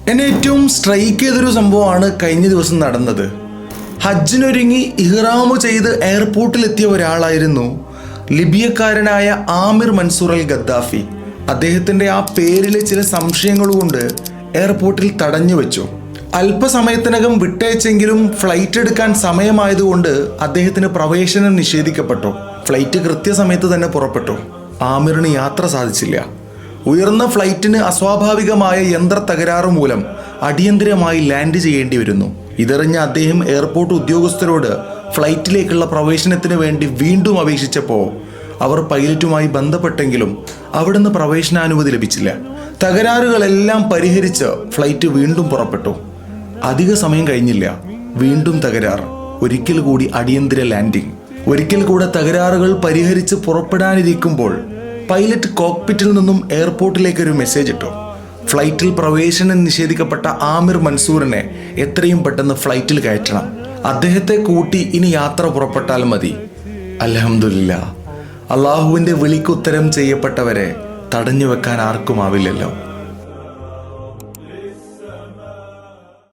എന്നെ ഏറ്റവും സ്ട്രൈക്ക് ചെയ്തൊരു സംഭവമാണ് കഴിഞ്ഞ ദിവസം നടന്നത്. ഹജ്ജിനൊരുങ്ങി ഇഹ്റാമു ചെയ്ത് എയർപോർട്ടിലെത്തിയ ഒരാളായിരുന്നു ലിബിയക്കാരനായ ആമിർ മൻസൂർ അൽ ഗദ്ദാഫി. അദ്ദേഹത്തിൻ്റെ ആ പേരിലെ ചില സംശയങ്ങൾ കൊണ്ട് എയർപോർട്ടിൽ തടഞ്ഞു വെച്ചു. അല്പസമയത്തിനകം വിട്ടയച്ചെങ്കിലും ഫ്ലൈറ്റ് എടുക്കാൻ സമയമായതുകൊണ്ട് അദ്ദേഹത്തിന് പ്രവേശനം നിഷേധിക്കപ്പെട്ടു. ഫ്ലൈറ്റ് കൃത്യസമയത്ത് തന്നെ പുറപ്പെട്ടു. ആമിറിന് യാത്ര സാധിച്ചില്ല. ഉയർന്ന ഫ്ലൈറ്റിന് അസ്വാഭാവികമായ യന്ത്ര തകരാറ് മൂലം അടിയന്തിരമായി ലാൻഡ് ചെയ്യേണ്ടി വരുന്നു. ഇതറിഞ്ഞ അദ്ദേഹം എയർപോർട്ട് ഉദ്യോഗസ്ഥരോട് ഫ്ലൈറ്റിലേക്കുള്ള പ്രവേശനത്തിന് വേണ്ടി വീണ്ടും അപേക്ഷിച്ചപ്പോൾ അവർ പൈലറ്റുമായി ബന്ധപ്പെട്ടെങ്കിലും അവിടുന്ന് പ്രവേശനാനുമതി ലഭിച്ചില്ല. തകരാറുകളെല്ലാം പരിഹരിച്ച് ഫ്ലൈറ്റ് വീണ്ടും പുറപ്പെട്ടു. അധിക സമയം കഴിഞ്ഞില്ല, വീണ്ടും തകരാർ. ഒരിക്കൽ കൂടി അടിയന്തര ലാൻഡിംഗ്. ഒരിക്കൽ കൂടെ തകരാറുകൾ പരിഹരിച്ച് പുറപ്പെടാനിരിക്കുമ്പോൾ പൈലറ്റ് കോക്പിറ്റിൽ നിന്നും എയർപോർട്ടിലേക്ക് ഒരു മെസ്സേജ് ഇട്ടു. ഫ്ലൈറ്റിൽ പ്രവേശനം നിഷേധിക്കപ്പെട്ട ആമിർ മൻസൂറിനെ എത്രയും പെട്ടെന്ന് ഫ്ലൈറ്റിൽ കയറ്റണം. അദ്ദേഹത്തെ കൂട്ടി ഇനി യാത്ര പുറപ്പെട്ടാൽ മതി. അൽഹംദുലില്ലാ, അള്ളാഹുവിൻ്റെ വിളിക്കുത്തരം ചെയ്യപ്പെട്ടവരെ തടഞ്ഞു വെക്കാൻ ആർക്കുമാവില്ലല്ലോ.